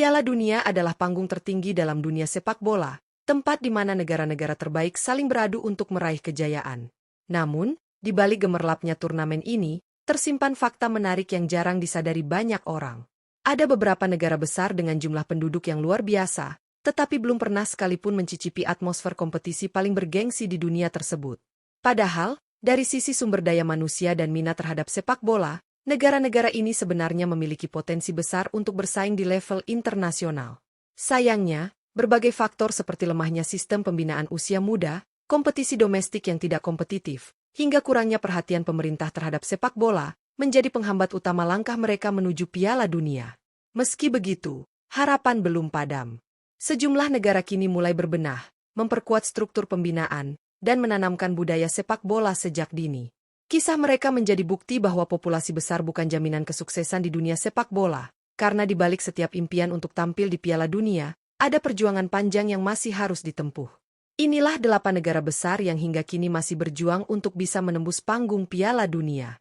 Piala Dunia adalah panggung tertinggi dalam dunia sepak bola, tempat di mana negara-negara terbaik saling beradu untuk meraih kejayaan. Namun, di balik gemerlapnya turnamen ini, tersimpan fakta menarik yang jarang disadari banyak orang. Ada beberapa negara besar dengan jumlah penduduk yang luar biasa, tetapi belum pernah sekalipun mencicipi atmosfer kompetisi paling bergengsi di dunia tersebut. Padahal, dari sisi sumber daya manusia dan minat terhadap sepak bola, negara-negara ini sebenarnya memiliki potensi besar untuk bersaing di level internasional. Sayangnya, berbagai faktor seperti lemahnya sistem pembinaan usia muda, kompetisi domestik yang tidak kompetitif, hingga kurangnya perhatian pemerintah terhadap sepak bola, menjadi penghambat utama langkah mereka menuju Piala Dunia. Meski begitu, harapan belum padam. Sejumlah negara kini mulai berbenah, memperkuat struktur pembinaan, dan menanamkan budaya sepak bola sejak dini. Kisah mereka menjadi bukti bahwa populasi besar bukan jaminan kesuksesan di dunia sepak bola, karena di balik setiap impian untuk tampil di Piala Dunia, ada perjuangan panjang yang masih harus ditempuh. Inilah 8 negara besar yang hingga kini masih berjuang untuk bisa menembus panggung Piala Dunia.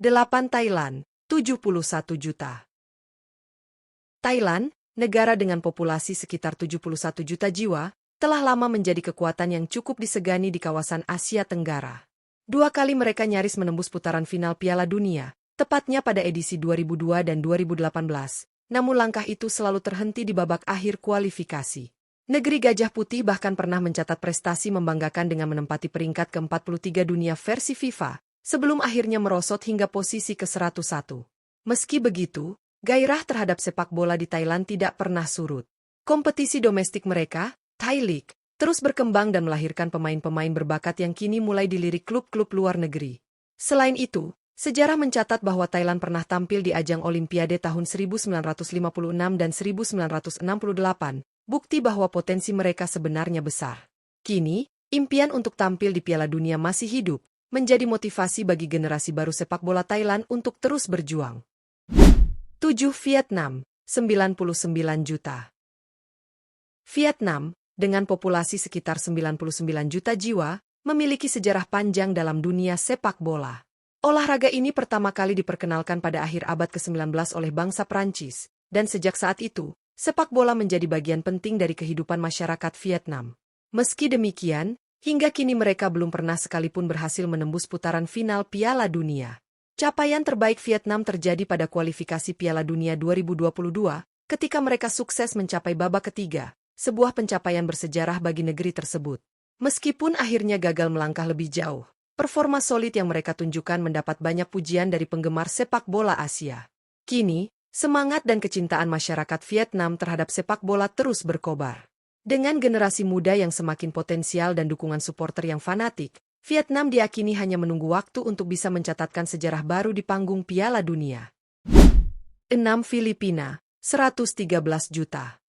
8. Thailand, 71 juta. Thailand, negara dengan populasi sekitar 71 juta jiwa, telah lama menjadi kekuatan yang cukup disegani di kawasan Asia Tenggara. 2 kali mereka nyaris menembus putaran final Piala Dunia, tepatnya pada edisi 2002 dan 2018, namun langkah itu selalu terhenti di babak akhir kualifikasi. Negeri Gajah Putih bahkan pernah mencatat prestasi membanggakan dengan menempati peringkat ke-43 dunia versi FIFA, sebelum akhirnya merosot hingga posisi ke-101. Meski begitu, gairah terhadap sepak bola di Thailand tidak pernah surut. Kompetisi domestik mereka, Thai League, terus berkembang dan melahirkan pemain-pemain berbakat yang kini mulai dilirik klub-klub luar negeri. Selain itu, sejarah mencatat bahwa Thailand pernah tampil di ajang Olimpiade tahun 1956 dan 1968, bukti bahwa potensi mereka sebenarnya besar. Kini, impian untuk tampil di Piala Dunia masih hidup, menjadi motivasi bagi generasi baru sepak bola Thailand untuk terus berjuang. 7. Vietnam, 99 juta. Vietnam, dengan populasi sekitar 99 juta jiwa, memiliki sejarah panjang dalam dunia sepak bola. Olahraga ini pertama kali diperkenalkan pada akhir abad ke-19 oleh bangsa Prancis, dan sejak saat itu, sepak bola menjadi bagian penting dari kehidupan masyarakat Vietnam. Meski demikian, hingga kini mereka belum pernah sekalipun berhasil menembus putaran final Piala Dunia. Capaian terbaik Vietnam terjadi pada kualifikasi Piala Dunia 2022, ketika mereka sukses mencapai babak ketiga, sebuah pencapaian bersejarah bagi negeri tersebut. Meskipun akhirnya gagal melangkah lebih jauh, performa solid yang mereka tunjukkan mendapat banyak pujian dari penggemar sepak bola Asia. Kini, semangat dan kecintaan masyarakat Vietnam terhadap sepak bola terus berkobar. Dengan generasi muda yang semakin potensial dan dukungan supporter yang fanatik, Vietnam diyakini hanya menunggu waktu untuk bisa mencatatkan sejarah baru di panggung Piala Dunia. 6. Filipina, 113 juta.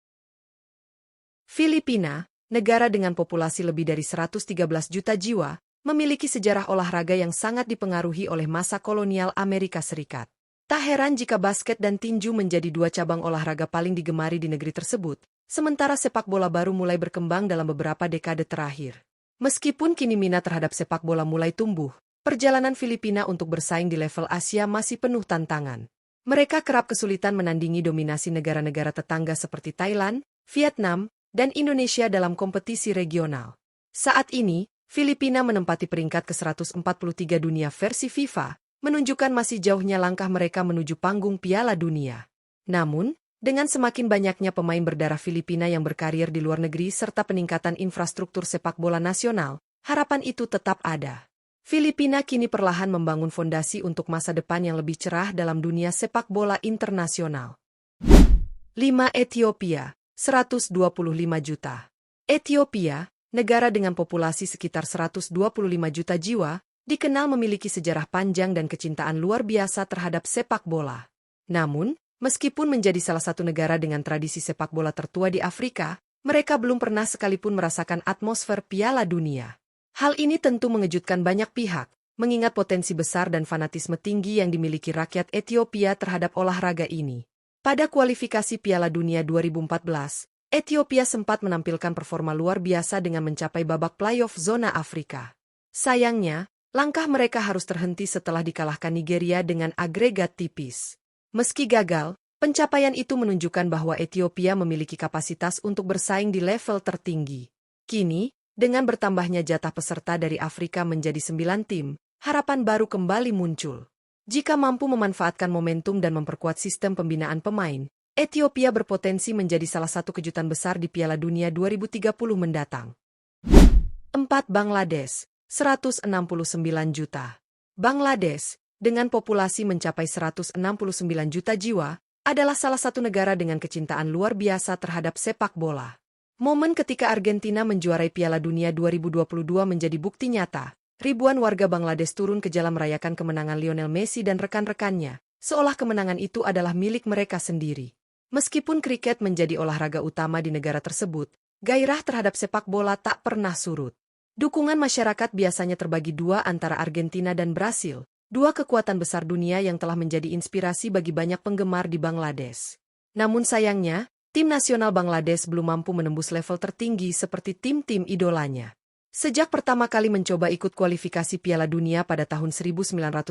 Filipina, negara dengan populasi lebih dari 113 juta jiwa, memiliki sejarah olahraga yang sangat dipengaruhi oleh masa kolonial Amerika Serikat. Tak heran jika basket dan tinju menjadi 2 cabang olahraga paling digemari di negeri tersebut, sementara sepak bola baru mulai berkembang dalam beberapa dekade terakhir. Meskipun kini minat terhadap sepak bola mulai tumbuh, perjalanan Filipina untuk bersaing di level Asia masih penuh tantangan. Mereka kerap kesulitan menandingi dominasi negara-negara tetangga seperti Thailand, Vietnam, dan Indonesia dalam kompetisi regional. Saat ini, Filipina menempati peringkat ke-143 dunia versi FIFA, menunjukkan masih jauhnya langkah mereka menuju panggung Piala Dunia. Namun, dengan semakin banyaknya pemain berdarah Filipina yang berkarir di luar negeri serta peningkatan infrastruktur sepak bola nasional, harapan itu tetap ada. Filipina kini perlahan membangun fondasi untuk masa depan yang lebih cerah dalam dunia sepak bola internasional. 5. Ethiopia, 125 juta. Ethiopia, negara dengan populasi sekitar 125 juta jiwa, dikenal memiliki sejarah panjang dan kecintaan luar biasa terhadap sepak bola. Namun, meskipun menjadi salah satu negara dengan tradisi sepak bola tertua di Afrika, mereka belum pernah sekalipun merasakan atmosfer Piala Dunia. Hal ini tentu mengejutkan banyak pihak, mengingat potensi besar dan fanatisme tinggi yang dimiliki rakyat Ethiopia terhadap olahraga ini. Pada kualifikasi Piala Dunia 2014, Ethiopia sempat menampilkan performa luar biasa dengan mencapai babak playoff zona Afrika. Sayangnya, langkah mereka harus terhenti setelah dikalahkan Nigeria dengan agregat tipis. Meski gagal, pencapaian itu menunjukkan bahwa Ethiopia memiliki kapasitas untuk bersaing di level tertinggi. Kini, dengan bertambahnya jatah peserta dari Afrika menjadi 9 tim, harapan baru kembali muncul. Jika mampu memanfaatkan momentum dan memperkuat sistem pembinaan pemain, Ethiopia berpotensi menjadi salah satu kejutan besar di Piala Dunia 2030 mendatang. 4. Bangladesh, 169 juta. Bangladesh, dengan populasi mencapai 169 juta jiwa, adalah salah satu negara dengan kecintaan luar biasa terhadap sepak bola. Momen ketika Argentina menjuarai Piala Dunia 2022 menjadi bukti nyata. Ribuan warga Bangladesh turun ke jalan merayakan kemenangan Lionel Messi dan rekan-rekannya, seolah kemenangan itu adalah milik mereka sendiri. Meskipun kriket menjadi olahraga utama di negara tersebut, gairah terhadap sepak bola tak pernah surut. Dukungan masyarakat biasanya terbagi dua antara Argentina dan Brasil, dua kekuatan besar dunia yang telah menjadi inspirasi bagi banyak penggemar di Bangladesh. Namun sayangnya, tim nasional Bangladesh belum mampu menembus level tertinggi seperti tim-tim idolanya. Sejak pertama kali mencoba ikut kualifikasi Piala Dunia pada tahun 1974,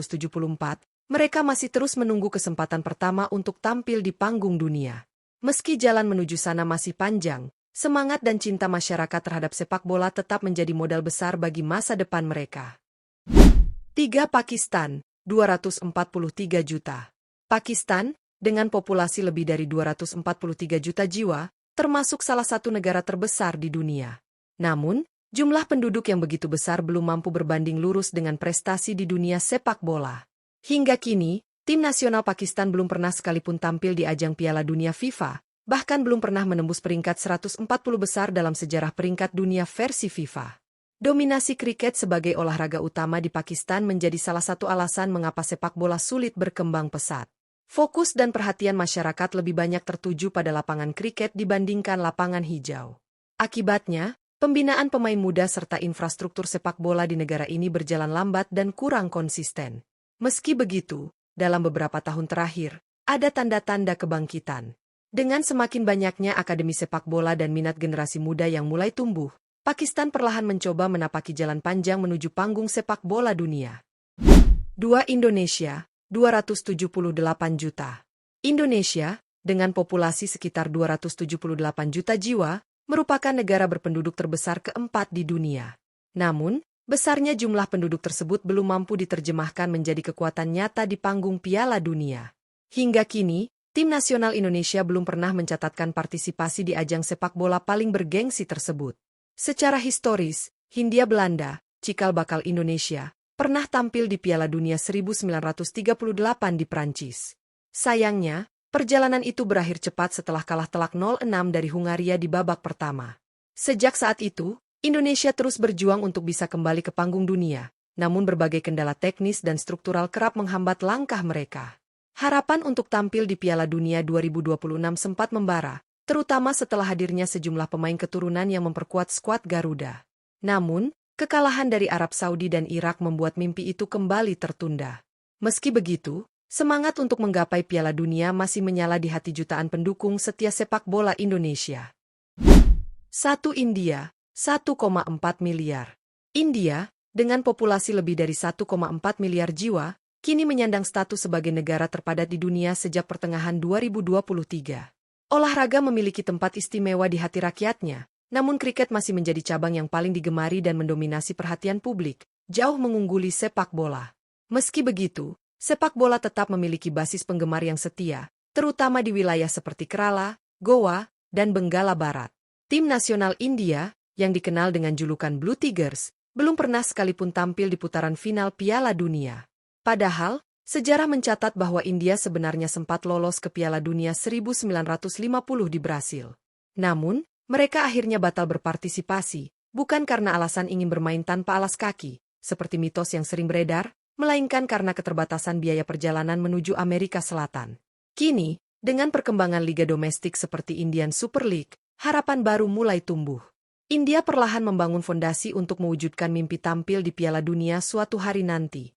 mereka masih terus menunggu kesempatan pertama untuk tampil di panggung dunia. Meski jalan menuju sana masih panjang, semangat dan cinta masyarakat terhadap sepak bola tetap menjadi modal besar bagi masa depan mereka. 3. Pakistan, 243 juta. Pakistan, dengan populasi lebih dari 243 juta jiwa, termasuk salah satu negara terbesar di dunia. Namun, jumlah penduduk yang begitu besar belum mampu berbanding lurus dengan prestasi di dunia sepak bola. Hingga kini, tim nasional Pakistan belum pernah sekalipun tampil di ajang Piala Dunia FIFA, bahkan belum pernah menembus peringkat 140 besar dalam sejarah peringkat dunia versi FIFA. Dominasi kriket sebagai olahraga utama di Pakistan menjadi salah satu alasan mengapa sepak bola sulit berkembang pesat. Fokus dan perhatian masyarakat lebih banyak tertuju pada lapangan kriket dibandingkan lapangan hijau. Akibatnya, pembinaan pemain muda serta infrastruktur sepak bola di negara ini berjalan lambat dan kurang konsisten. Meski begitu, dalam beberapa tahun terakhir, ada tanda-tanda kebangkitan. Dengan semakin banyaknya akademi sepak bola dan minat generasi muda yang mulai tumbuh, Pakistan perlahan mencoba menapaki jalan panjang menuju panggung sepak bola dunia. 2. Indonesia, 278 juta. Indonesia, dengan populasi sekitar 278 juta jiwa, merupakan negara berpenduduk terbesar keempat di dunia. Namun, besarnya jumlah penduduk tersebut belum mampu diterjemahkan menjadi kekuatan nyata di panggung Piala Dunia. Hingga kini, tim nasional Indonesia belum pernah mencatatkan partisipasi di ajang sepak bola paling bergengsi tersebut. Secara historis, Hindia Belanda, cikal bakal Indonesia, pernah tampil di Piala Dunia 1938 di Prancis. Sayangnya, perjalanan itu berakhir cepat setelah kalah telak 0-6 dari Hungaria di babak pertama. Sejak saat itu, Indonesia terus berjuang untuk bisa kembali ke panggung dunia, namun berbagai kendala teknis dan struktural kerap menghambat langkah mereka. Harapan untuk tampil di Piala Dunia 2026 sempat membara, terutama setelah hadirnya sejumlah pemain keturunan yang memperkuat skuad Garuda. Namun, kekalahan dari Arab Saudi dan Irak membuat mimpi itu kembali tertunda. Meski begitu, semangat untuk menggapai Piala Dunia masih menyala di hati jutaan pendukung setia sepak bola Indonesia. 1. India, 1,4 miliar. India, dengan populasi lebih dari 1,4 miliar jiwa, kini menyandang status sebagai negara terpadat di dunia sejak pertengahan 2023. Olahraga memiliki tempat istimewa di hati rakyatnya, namun kriket masih menjadi cabang yang paling digemari dan mendominasi perhatian publik, jauh mengungguli sepak bola. Meski begitu, sepak bola tetap memiliki basis penggemar yang setia, terutama di wilayah seperti Kerala, Goa, dan Benggala Barat. Tim nasional India, yang dikenal dengan julukan Blue Tigers, belum pernah sekalipun tampil di putaran final Piala Dunia. Padahal, sejarah mencatat bahwa India sebenarnya sempat lolos ke Piala Dunia 1950 di Brasil. Namun, mereka akhirnya batal berpartisipasi, bukan karena alasan ingin bermain tanpa alas kaki, seperti mitos yang sering beredar, melainkan karena keterbatasan biaya perjalanan menuju Amerika Selatan. Kini, dengan perkembangan liga domestik seperti Indian Super League, harapan baru mulai tumbuh. India perlahan membangun fondasi untuk mewujudkan mimpi tampil di Piala Dunia suatu hari nanti.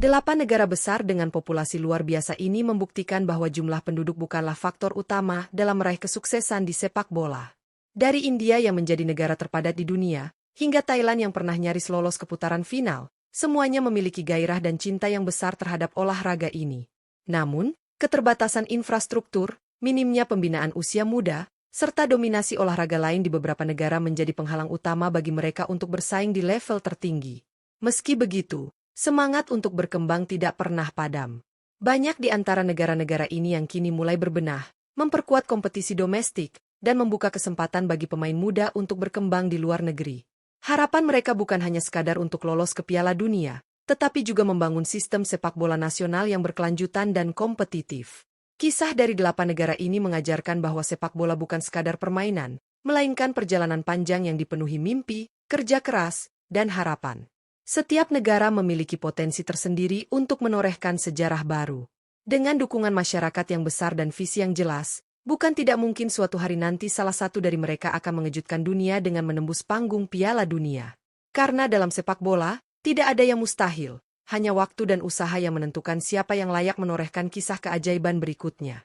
8 negara besar dengan populasi luar biasa ini membuktikan bahwa jumlah penduduk bukanlah faktor utama dalam meraih kesuksesan di sepak bola. Dari India yang menjadi negara terpadat di dunia, hingga Thailand yang pernah nyaris lolos ke putaran final, semuanya memiliki gairah dan cinta yang besar terhadap olahraga ini. Namun, keterbatasan infrastruktur, minimnya pembinaan usia muda, serta dominasi olahraga lain di beberapa negara menjadi penghalang utama bagi mereka untuk bersaing di level tertinggi. Meski begitu, semangat untuk berkembang tidak pernah padam. Banyak di antara negara-negara ini yang kini mulai berbenah, memperkuat kompetisi domestik, dan membuka kesempatan bagi pemain muda untuk berkembang di luar negeri. Harapan mereka bukan hanya sekadar untuk lolos ke Piala Dunia, tetapi juga membangun sistem sepak bola nasional yang berkelanjutan dan kompetitif. Kisah dari 8 negara ini mengajarkan bahwa sepak bola bukan sekadar permainan, melainkan perjalanan panjang yang dipenuhi mimpi, kerja keras, dan harapan. Setiap negara memiliki potensi tersendiri untuk menorehkan sejarah baru. Dengan dukungan masyarakat yang besar dan visi yang jelas, bukan tidak mungkin suatu hari nanti salah satu dari mereka akan mengejutkan dunia dengan menembus panggung Piala Dunia. Karena dalam sepak bola, tidak ada yang mustahil, hanya waktu dan usaha yang menentukan siapa yang layak menorehkan kisah keajaiban berikutnya.